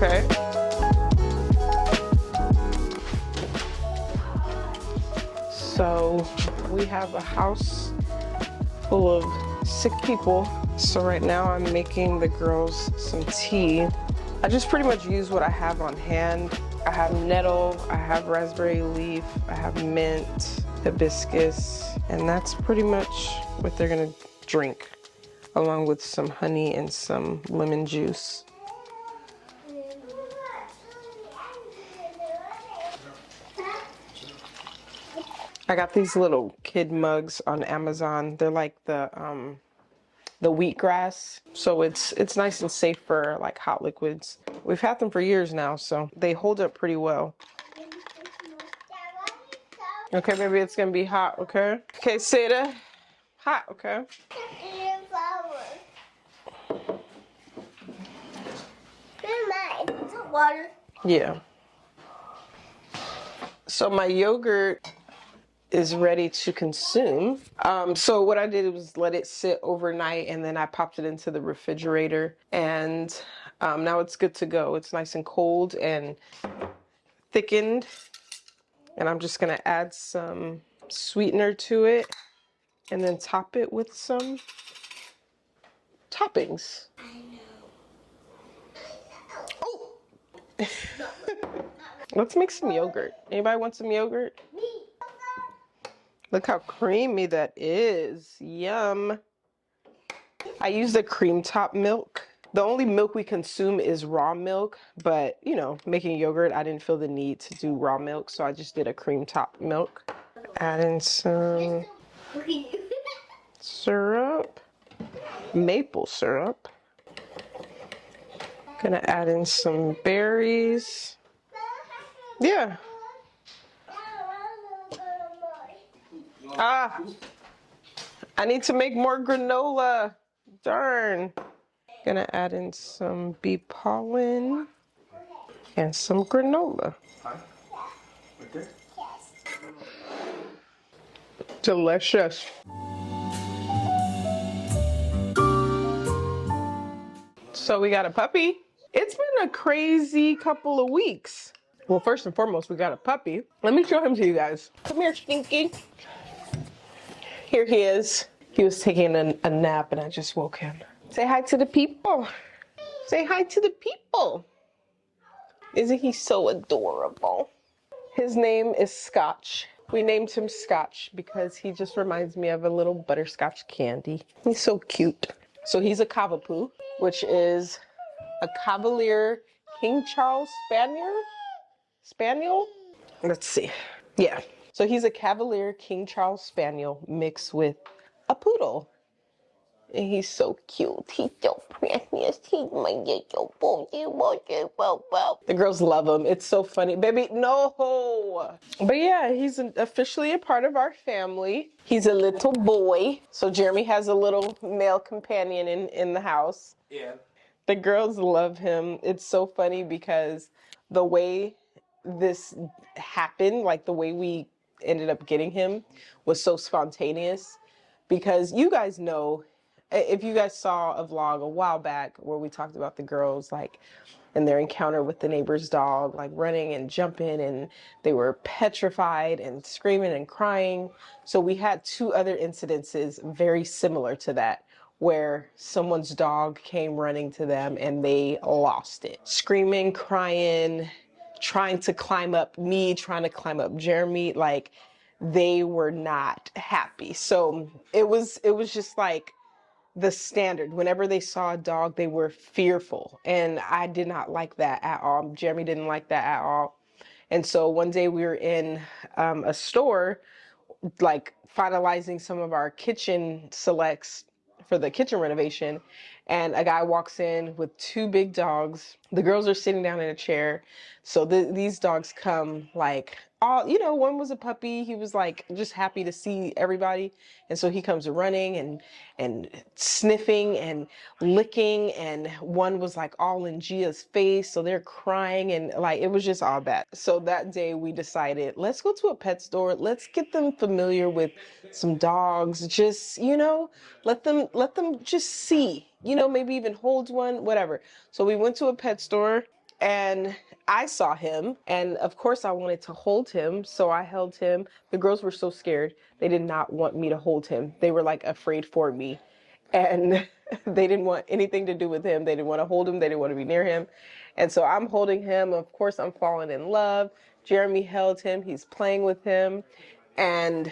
Okay. So we have a house full of sick people. So right now I'm making the girls some tea. I just pretty much use what I have on hand. I have nettle, I have raspberry leaf, I have mint, hibiscus, and that's pretty much what they're gonna drink, along with some honey and some lemon juice. I got these little kid mugs on Amazon. They're like the wheatgrass, so it's nice and safe for like hot liquids. We've had them for years now, so they hold up pretty well. Okay, baby, it's gonna be hot, okay? Okay, Seda, hot, okay? Water. Yeah. So my yogurt is ready to consume. So what I did was let it sit overnight, and then I popped it into the refrigerator, and now it's good to go. It's nice and cold and thickened, and I'm just gonna add some sweetener to it and then top it with some toppings. Oh! Let's make some yogurt. Anybody want some yogurt? Look how creamy that is. Yum. I use the cream top milk. The only milk we consume is raw milk, but you know, making yogurt, I didn't feel the need to do raw milk, so I just did a cream top milk. Add in some syrup, maple syrup. Gonna add in some berries. Yeah. Ah, I need to make more granola. Darn. Gonna add in some bee pollen and some granola. Delicious. So we got a puppy. It's been a crazy couple of weeks. Well, first and foremost, we got a puppy. Let me show him to you guys. Come here, Stinky. Here he is. He was taking a nap and I just woke him. Say hi to the people. Say hi to the people. Isn't he so adorable? His name is Scotch. We named him Scotch because he just reminds me of a little butterscotch candy. He's so cute. So he's a Cavapoo, which is a Cavalier King Charles Spaniel? Let's see. Yeah. So he's a Cavalier King Charles Spaniel mixed with a poodle. And he's so cute. He's so precious. He's my little boy. The girls love him. It's so funny. Baby, no. But yeah, he's officially a part of our family. He's a little boy. So Jeremy has a little male companion in the house. Yeah. The girls love him. It's so funny because the way this happened, like the way we ended up getting him, was so spontaneous. Because you guys know, if you guys saw a vlog a while back where we talked about the girls, like, and their encounter with the neighbor's dog, like running and jumping, and they were petrified and screaming and crying. So we had two other incidences very similar to that, where someone's dog came running to them and they lost it. Screaming, crying, trying to climb up me, trying to climb up Jeremy, like they were not happy. So it was just like the standard. Whenever they saw a dog, they were fearful. And I did not like that at all. Jeremy didn't like that at all. And so one day we were in a store, like finalizing some of our kitchen selects for the kitchen renovation. And a guy walks in with two big dogs. The girls are sitting down in a chair. So these dogs come like, all, you know, one was a puppy. He was like just happy to see everybody. And so he comes running and sniffing and licking. And one was like all in Gia's face. So they're crying and like, it was just all bad. So that day we decided, let's go to a pet store. Let's get them familiar with some dogs. Just, you know, let them just see, you know, maybe even hold one, whatever. So we went to a pet store And I saw him, and of course I wanted to hold him, so I held him. The girls were so scared. They did not want me to hold him. They were like afraid for me. And they didn't want anything to do with him. They didn't want to hold him. They didn't want to be near him. And so I'm holding him. Of course, I'm falling in love. Jeremy held him. He's playing with him. And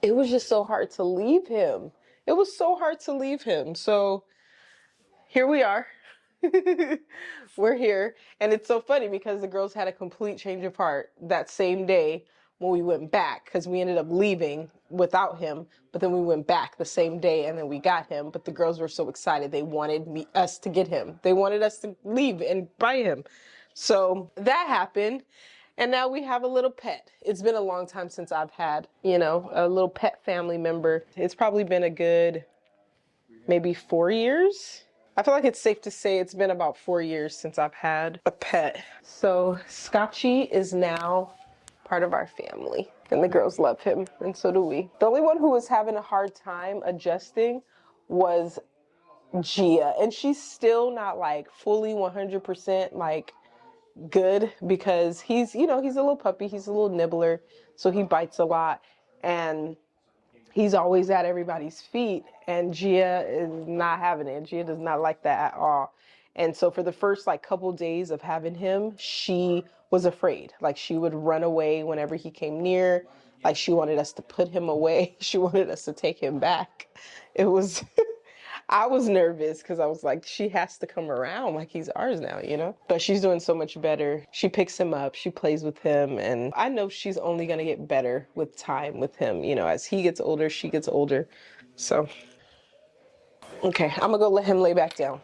it was just so hard to leave him. It was so hard to leave him. So here we are. We're here. And it's so funny because the girls had a complete change of heart that same day when we went back, because we ended up leaving without him, but then we went back the same day and then we got him. But the girls were so excited. They wanted us to get him. They wanted us to leave and buy him. So that happened. And now we have a little pet. It's been a long time since I've had, you know, a little pet family member. It's probably been a good maybe 4 years. I feel like it's safe to say it's been about 4 years since I've had a pet. So Scotchy is now part of our family, and the girls love him, and so do we. The only one who was having a hard time adjusting was Gia, and she's still not like fully 100% like good, because he's, you know, he's a little puppy, he's a little nibbler, so he bites a lot, and he's always at everybody's feet, and Gia is not having it. Gia does not like that at all. And so for the first like couple days of having him, she was afraid. Like she would run away whenever he came near. Like she wanted us to put him away. She wanted us to take him back. It was, I was nervous because I was like, she has to come around, like he's ours now, you know? But she's doing so much better. She picks him up, she plays with him, and I know she's only gonna get better with time with him. You know, as he gets older, she gets older. So, okay, I'm gonna go let him lay back down.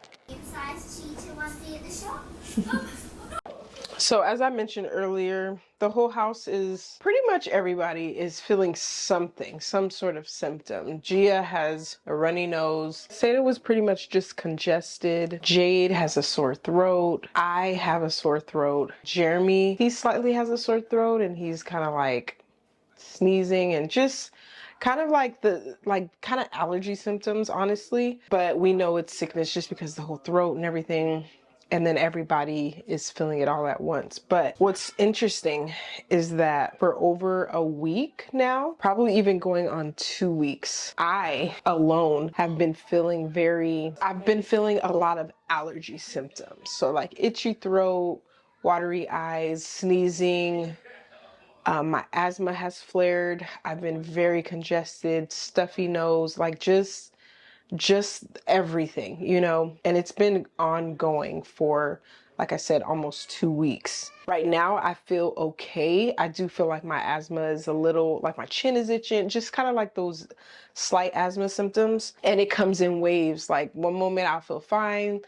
So as I mentioned earlier, the whole house is pretty much everybody is feeling something, some sort of symptom. Gia has a runny nose. Seda was pretty much just congested. Jade has a sore throat. I have a sore throat. Jeremy, he slightly has a sore throat, and he's kind of like sneezing and just kind of like kind of allergy symptoms, honestly. But we know it's sickness just because the whole throat and everything. And then everybody is feeling it all at once. But what's interesting is that for over a week now, probably even going on 2 weeks, I alone have been feeling I've been feeling a lot of allergy symptoms. So like itchy throat, watery eyes, sneezing. My asthma has flared. I've been very congested, stuffy nose, like just everything, you know, and it's been ongoing for, like I said, almost 2 weeks. Right now, I feel okay. I do feel like my asthma is a little, like my chin is itching, just kind of like those slight asthma symptoms. And it comes in waves. Like one moment I'll feel fine.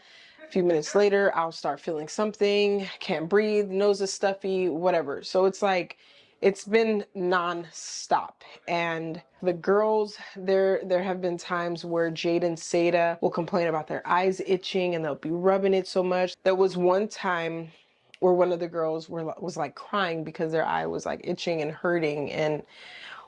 A few minutes later, I'll start feeling something, can't breathe, nose is stuffy, whatever. So it's like, it's been non-stop. And the girls, there have been times where Jade and Seda will complain about their eyes itching and they'll be rubbing it so much. There was one time where one of the girls was like crying because their eye was like itching and hurting, and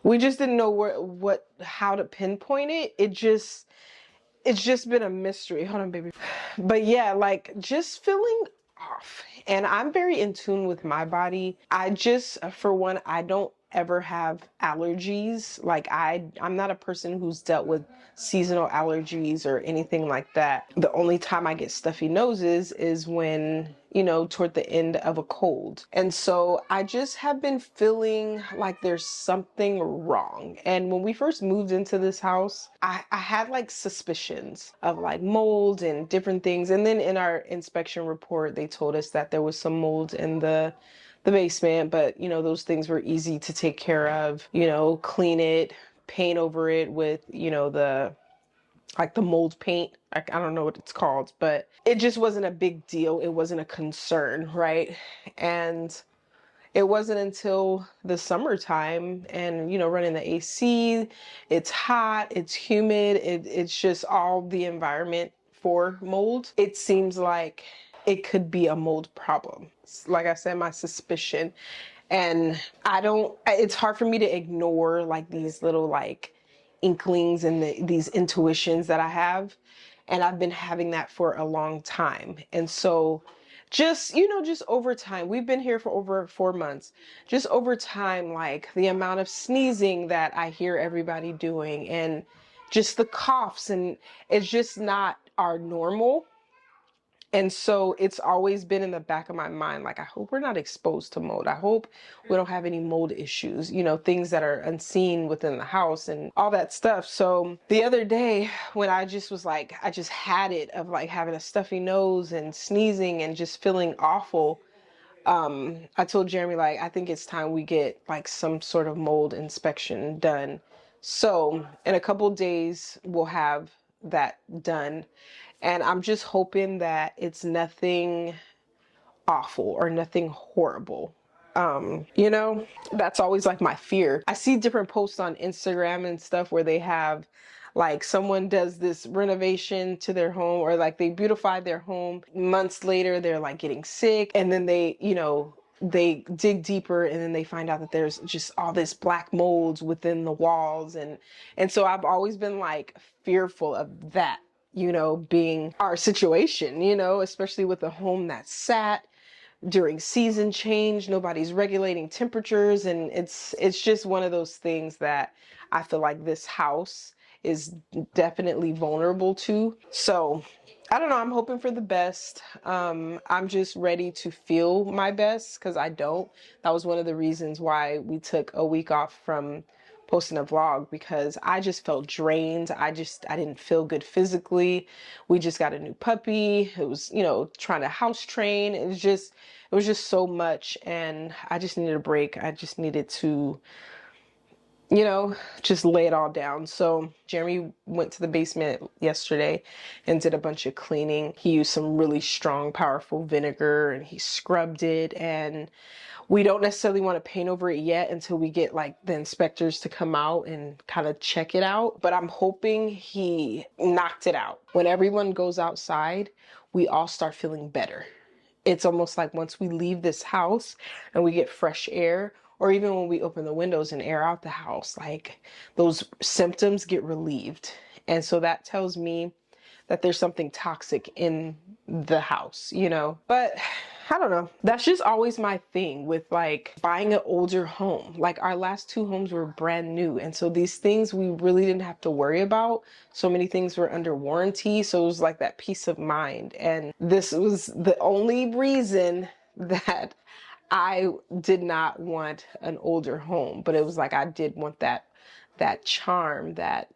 we just didn't know how to pinpoint it. It's just been a mystery. Hold on, baby. But yeah, like just feeling off. And I'm very in tune with my body. I just, for one, I don't ever have allergies. Like I'm not a person who's dealt with seasonal allergies or anything like that. The only time I get stuffy noses is when, you know, toward the end of a cold. And so I just have been feeling like there's something wrong. And when we first moved into this house, I had like suspicions of like mold and different things. And then in our inspection report, they told us that there was some mold in the basement, but you know, those things were easy to take care of, you know, clean it, paint over it with, you know, the mold paint. I don't know what it's called, but it just wasn't a big deal. It wasn't a concern, right? And it wasn't until the summertime and, you know, running the AC, it's hot, it's humid, it's just all the environment for mold. It seems like it could be a mold problem. Like I said, my suspicion. And it's hard for me to ignore like these little like inklings and these intuitions that I have. And I've been having that for a long time. And so just, you know, just over time, we've been here for over 4 months. Just over time, like the amount of sneezing that I hear everybody doing, and just the coughs, and it's just not our normal. And so it's always been in the back of my mind, like, I hope we're not exposed to mold. I hope we don't have any mold issues, you know, things that are unseen within the house and all that stuff. So the other day when I just was like, I just had it of like having a stuffy nose and sneezing and just feeling awful. I told Jeremy, like, I think it's time we get like some sort of mold inspection done. So in a couple days, we'll have that done. And I'm just hoping that it's nothing awful or nothing horrible. You know, that's always like my fear. I see different posts on Instagram and stuff where they have like someone does this renovation to their home, or like they beautify their home. Months later, they're like getting sick, and then they, you know, they dig deeper and then they find out that there's just all this black molds within the walls. And so I've always been like fearful of that, you know, being our situation, you know, especially with a home that's sat during season change, nobody's regulating temperatures, and it's just one of those things that I feel like this house is definitely vulnerable to. So I don't know, I'm hoping for the best. I'm just ready to feel my best, because I don't. That was one of the reasons why we took a week off from posting a vlog, because I just felt drained. I didn't feel good physically. We just got a new puppy. It was, you know, trying to house train. It was just so much, and I just needed a break. I just needed to, you know, just lay it all down. So Jeremy went to the basement yesterday and did a bunch of cleaning. He used some really strong, powerful vinegar, and he scrubbed it. And we don't necessarily want to paint over it yet until we get like the inspectors to come out and kind of check it out. But I'm hoping he knocked it out. When everyone goes outside, we all start feeling better. It's almost like once we leave this house and we get fresh air, or even when we open the windows and air out the house, like those symptoms get relieved. And so that tells me that there's something toxic in the house, you know. But I don't know. That's just always my thing with like buying an older home. Like our last two homes were brand new. And so these things we really didn't have to worry about. So many things were under warranty. So it was like that peace of mind. And this was the only reason that I did not want an older home. But it was like I did want that charm, that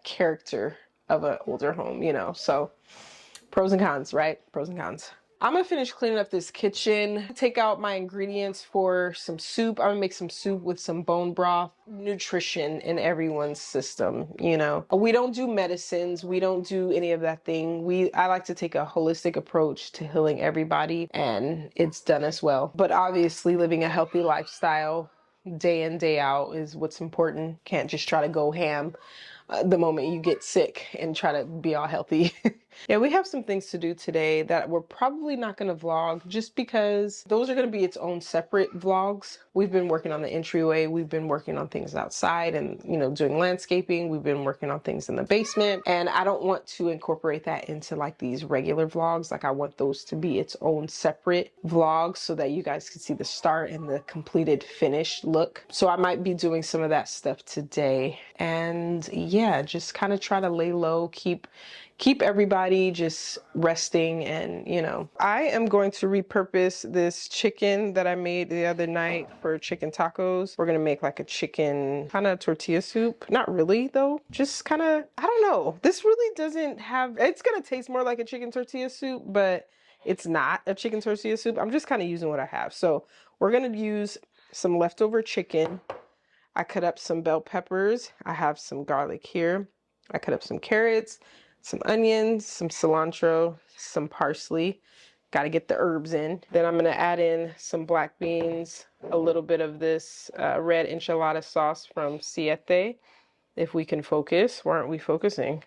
character of an older home, you know. So pros and cons, right? Pros and cons. I'm gonna finish cleaning up this kitchen, take out my ingredients for some soup. I'm gonna make some soup with some bone broth. Nutrition in everyone's system, you know. We don't do medicines. We don't do any of that thing. I like to take a holistic approach to healing everybody, and it's done us well. But obviously living a healthy lifestyle day in, day out is what's important. Can't just try to go ham the moment you get sick and try to be all healthy. Yeah, we have some things to do today that we're probably not going to vlog, just because those are going to be its own separate vlogs. We've been working on the entryway. We've been working on things outside and, you know, doing landscaping. We've been working on things in the basement, and I don't want to incorporate that into like these regular vlogs. Like I want those to be its own separate vlogs so that you guys can see the start and the completed finished look. So I might be doing some of that stuff today, and yeah, just kind of try to lay low, keep everybody just resting. And you know, I am going to repurpose this chicken that I made the other night for chicken tacos. We're gonna make like a chicken kind of tortilla soup. Not really though, just kind of, I don't know. This really doesn't have, it's gonna taste more like a chicken tortilla soup, but it's not a chicken tortilla soup. I'm just kind of using what I have. So we're gonna use some leftover chicken. I cut up some bell peppers. I have some garlic here. I cut up some carrots, some onions, some cilantro, some parsley. Got to get the herbs in. Then I'm going to add in some black beans, a little bit of this red enchilada sauce from Siete. If we can focus. Why aren't we focusing?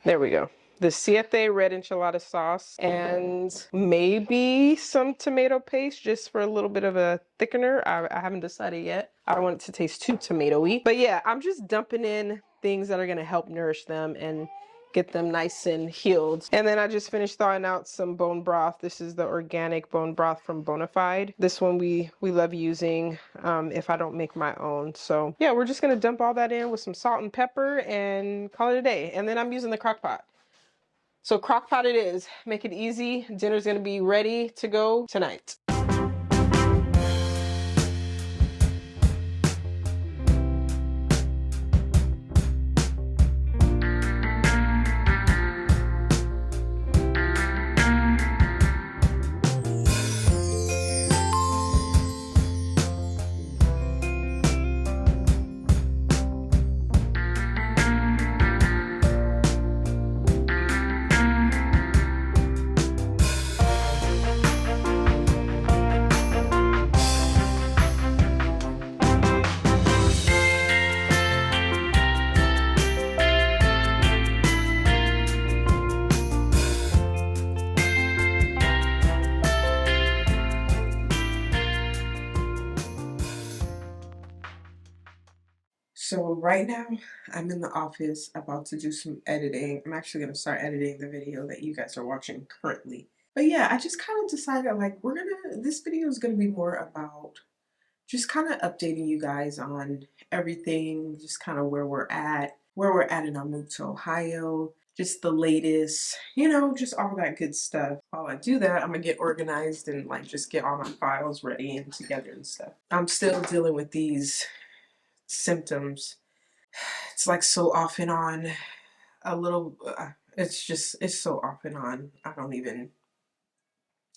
There we go. The Siete red enchilada sauce, and maybe some tomato paste just for a little bit of a thickener. I haven't decided yet. I don't want it to taste too tomatoey. But yeah, I'm just dumping in things that are going to help nourish them and get them nice and healed. And then I just finished thawing out some bone broth. This is the organic bone broth from Bonafide. This one we love using if I don't make my own. So yeah, we're just gonna dump all that in with some salt and pepper and call it a day. And then I'm using the crock pot. So crock pot it is. Make it easy. Dinner's gonna be ready to go tonight. So right now I'm in the office about to do some editing. I'm actually going to start editing the video that you guys are watching currently. But yeah, I just kind of decided like this video is going to be more about just kind of updating you guys on everything, just kind of where we're at in our move to Ohio, just the latest, you know, just all that good stuff. While I do that, I'm gonna get organized and like just get all my files ready and together and stuff. I'm still dealing with these symptoms. It's like so off and on, a little, it's so off and on. I don't even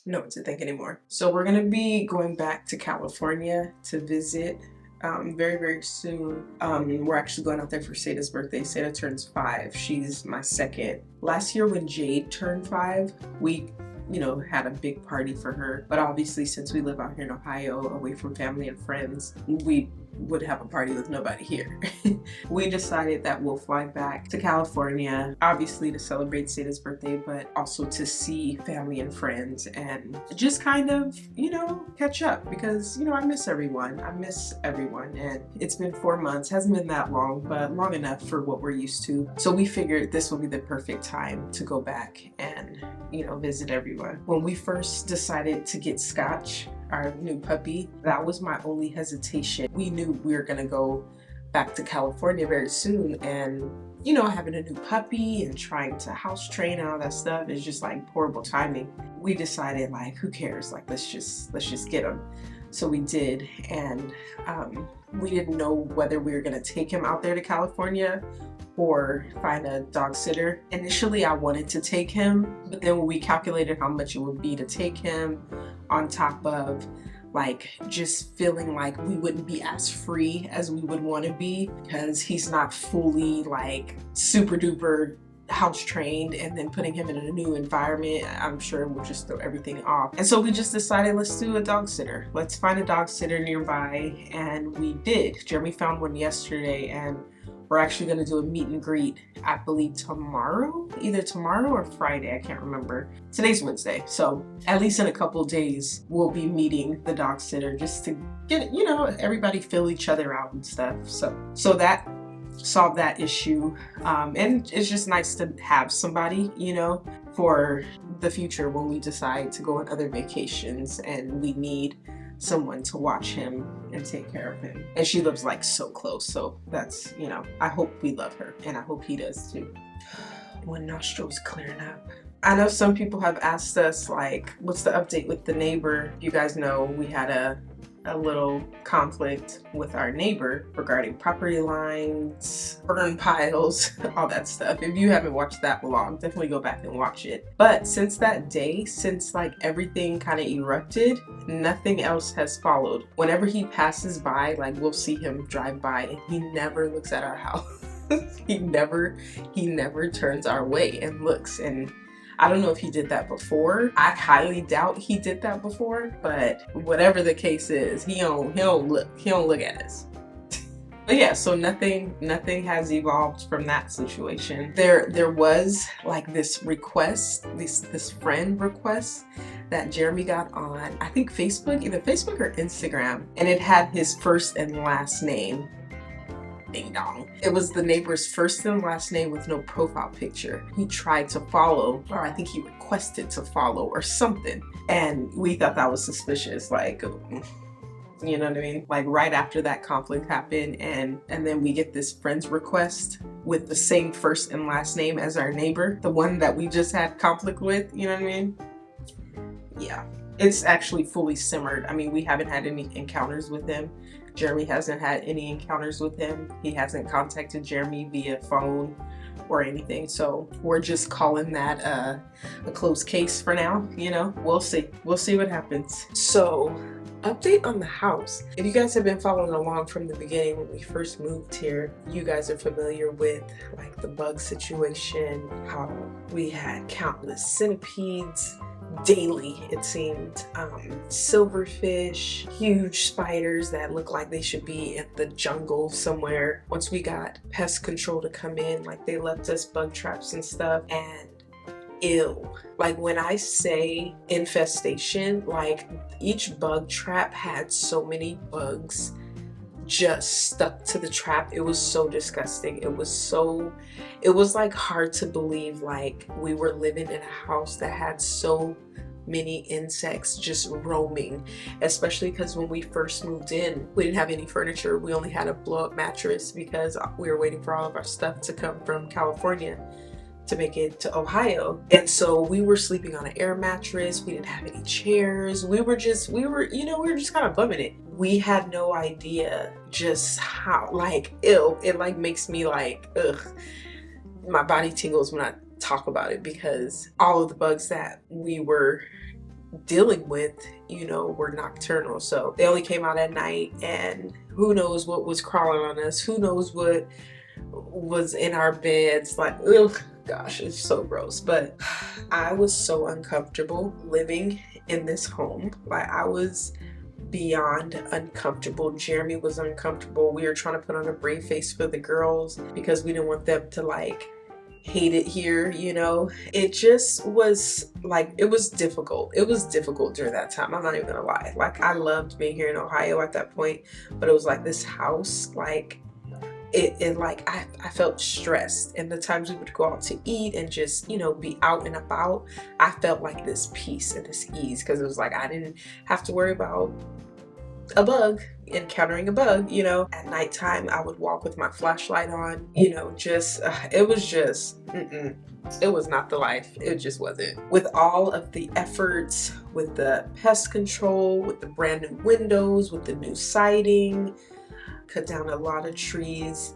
know what to think anymore. So we're gonna be going back to California to visit very, very soon. We're actually going out there for Sada's birthday. Sada turns 5. She's my second. Last year when Jade turned 5, we had a big party for her. But obviously since we live out here in Ohio, away from family and friends, we would have a party with nobody here. We decided that we'll fly back to California, obviously to celebrate Sada's birthday, but also to see family and friends and just kind of, catch up because, I miss everyone. And it's been 4 months, hasn't been that long, but long enough for what we're used to. So we figured this will be the perfect time to go back and, visit everyone. When we first decided to get Scotch, our new puppy, that was my only hesitation. We knew we were gonna go back to California very soon, and having a new puppy and trying to house train and all that stuff is just like horrible timing. We decided like, who cares? Like, let's just get him. So we did, and we didn't know whether we were gonna take him out there to California or find a dog sitter. Initially, I wanted to take him, but then when we calculated how much it would be to take him, on top of like just feeling like we wouldn't be as free as we would want to be because he's not fully like super duper house trained, and then putting him in a new environment, I'm sure we'll just throw everything off. And so we just decided, let's do a dog sitter. Let's find a dog sitter nearby, and we did. Jeremy found one yesterday, and we're actually going to do a meet and greet, I believe tomorrow, either tomorrow or Friday, I can't remember. Today's Wednesday, so at least in a couple days, we'll be meeting the dog sitter just to get, everybody fill each other out and stuff. So that solved that issue, and it's just nice to have somebody, for the future when we decide to go on other vacations and we need someone to watch him and take care of him. And she lives like so close, so that's, I hope we love her, and I hope he does too. One nostril's clearing up. I know some people have asked us like, what's the update with the neighbor? You guys know we had a little conflict with our neighbor regarding property lines, burn piles, all that stuff. If you haven't watched that vlog, definitely go back and watch it. But since that day, since like everything kind of erupted, nothing else has followed. Whenever he passes by, like we'll see him drive by, and he never looks at our house. he never turns our way and looks. And I don't know if he did that before. I highly doubt he did that before, but whatever the case is, he don't look at us. But yeah, so nothing has evolved from that situation. There was like this request, this friend request that Jeremy got on, I think Facebook, either Facebook or Instagram, and it had his first and last name. ding dong. It was the neighbor's first and last name with no profile picture. He tried to follow, or I think he requested to follow or something. And we thought that was suspicious. Like, you know what I mean? Like right after that conflict happened, and then we get this friend's request with the same first and last name as our neighbor, the one that we just had conflict with, you know what I mean? Yeah, it's actually fully simmered. I mean, we haven't had any encounters with him. Jeremy hasn't had any encounters with him. He hasn't contacted Jeremy via phone or anything. So we're just calling that a closed case for now, you know? We'll see. We'll see what happens. So, update on the house. If you guys have been following along from the beginning when we first moved here, you guys are familiar with like the bug situation, how we had countless centipedes daily, it seemed, silverfish, huge spiders that look like they should be in the jungle somewhere. Once we got pest control to come in, like they left us bug traps and stuff, and ew. Like when I say infestation, like each bug trap had so many bugs just stuck to the trap. It was so disgusting. It was like hard to believe like we were living in a house that had so many insects just roaming, especially because when we first moved in, we didn't have any furniture. We only had a blow-up mattress because we were waiting for all of our stuff to come from California to make it to Ohio. And so we were sleeping on an air mattress. We didn't have any chairs. We were just kind of bumming it. We had no idea just how, like, ew, it like makes me like, ugh, my body tingles when I talk about it, because all of the bugs that we were dealing with, you know, were nocturnal. So they only came out at night, and who knows what was crawling on us. Who knows what was in our beds. Like, ugh. Gosh, it's so gross. But I was so uncomfortable living in this home. Like, I was beyond uncomfortable. Jeremy was uncomfortable. We were trying to put on a brave face for the girls because we didn't want them to like hate it here, you know. It just was like, it was difficult. It was difficult during that time. I'm not even gonna lie. Like, I loved being here in Ohio at that point, but it was like this house, like it like I felt stressed, and the times we would go out to eat and just, you know, be out and about, I felt like this peace and this ease, because it was like I didn't have to worry about a bug, encountering a bug, you know. At nighttime I would walk with my flashlight on, you know, just it was just it was not the life. It just wasn't. With all of the efforts, with the pest control, with the brand new windows, with the new siding, cut down a lot of trees,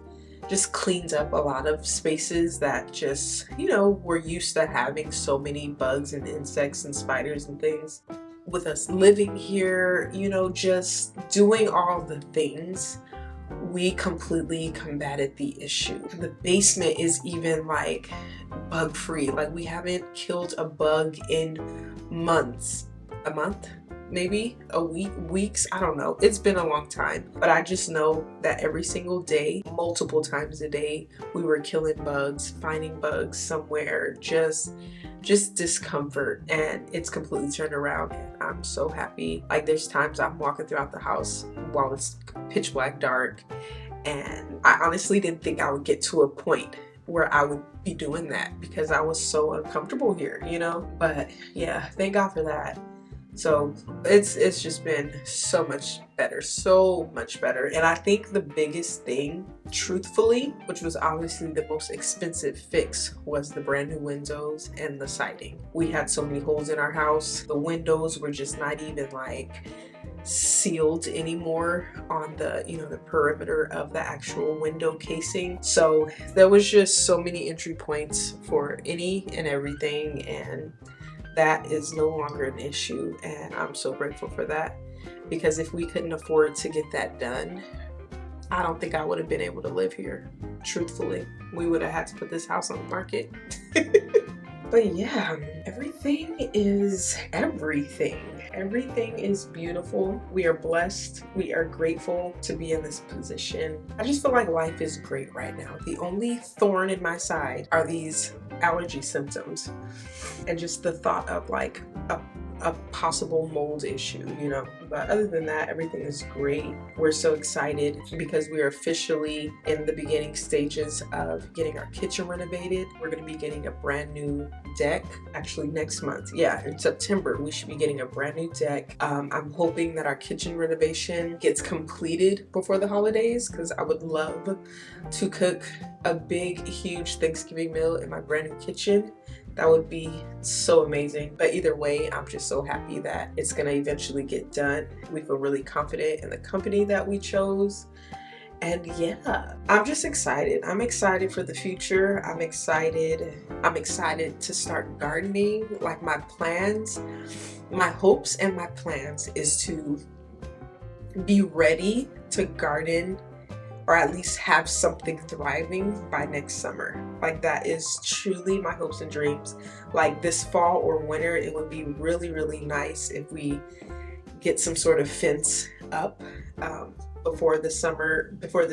just cleaned up a lot of spaces that just, you know, we're used to having so many bugs and insects and spiders and things. With us living here, you know, just doing all the things, we completely combated the issue. The basement is even like bug free. Like, we haven't killed a bug in months. A month? Maybe a week, weeks, I don't know. It's been a long time, but I just know that every single day, multiple times a day, we were killing bugs, finding bugs somewhere, just discomfort, and it's completely turned around. I'm so happy. Like, there's times I'm walking throughout the house while it's pitch black dark, and I honestly didn't think I would get to a point where I would be doing that because I was so uncomfortable here, you know. But yeah, thank God for that. So it's just been so much better, and I think the biggest thing, truthfully, which was obviously the most expensive fix, was the brand new windows and the siding. We had so many holes in our house. The windows were just not even like sealed anymore on the, you know, the perimeter of the actual window casing. So there was just so many entry points for any and everything, and that is no longer an issue, and I'm so grateful for that, because if we couldn't afford to get that done, I don't think I would have been able to live here. Truthfully, we would have had to put this house on the market. But yeah, everything is everything. Everything is beautiful. We are blessed. We are grateful to be in this position. I just feel like life is great right now. The only thorn in my side are these allergy symptoms, and just the thought of like a a possible mold issue, you know. But other than that, everything is great. We're so excited because we are officially in the beginning stages of getting our kitchen renovated. We're going to be getting a brand new deck actually next month. Yeah, in September we should be getting a brand new deck. I'm hoping that our kitchen renovation gets completed before the holidays, because I would love to cook a big huge Thanksgiving meal in my brand new kitchen. That would be so amazing. But either way, I'm just so happy that it's gonna eventually get done. We feel really confident in the company that we chose. And yeah, I'm just excited. I'm excited for the future. I'm excited to start gardening. Like, my plans, my hopes and my plans is to be ready to garden, or at least have something thriving by next summer. Like, that is truly my hopes and dreams. Like, this fall or winter, it would be really, really nice if we get some sort of fence up before the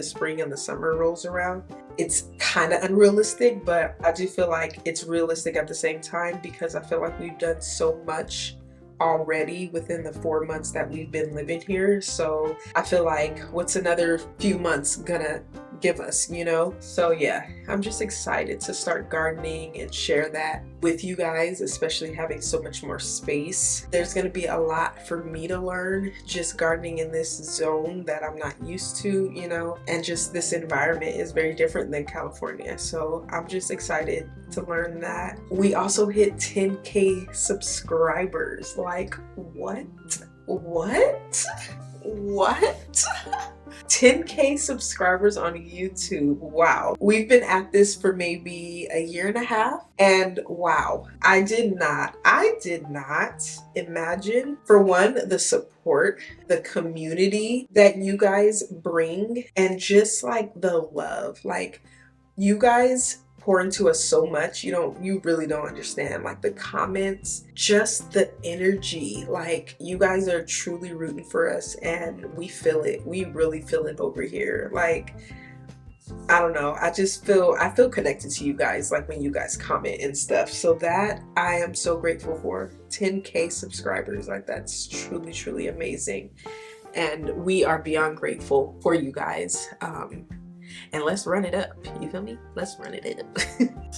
spring and the summer rolls around. It's kind of unrealistic, but I do feel like it's realistic at the same time, because I feel like we've done so much already within the 4 months that we've been living here. So I feel like, what's another few months gonna give us, you know? So yeah, I'm just excited to start gardening and share that with you guys, especially having so much more space. There's gonna be a lot for me to learn just gardening in this zone that I'm not used to, you know, and just this environment is very different than California. So I'm just excited to learn that. We also hit 10K subscribers. Like, what? 10K subscribers on YouTube. Wow. We've been at this for maybe a year and a half, and wow, I did not imagine, for one, the support, the community that you guys bring, and just like the love. Like, you guys pour into us so much. You really don't understand. Like, the comments, just the energy. Like, you guys are truly rooting for us, and we feel it. We really feel it over here. Like, I don't know. I feel connected to you guys, like, when you guys comment and stuff. So that I am so grateful for. 10K subscribers. Like, that's truly, truly amazing. And we are beyond grateful for you guys. And let's run it up. You feel me? Let's run it up.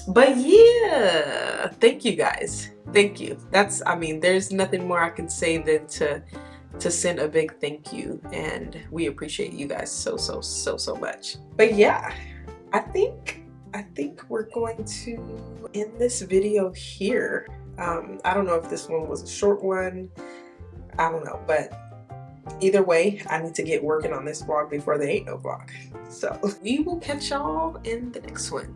But yeah, thank you guys. Thank you. There's nothing more I can say than to send a big thank you. And we appreciate you guys so much. But yeah, I think we're going to end this video here. I don't know if this one was a short one. I don't know, but either way, I need to get working on this vlog before there ain't no vlog. So we will catch y'all in the next one.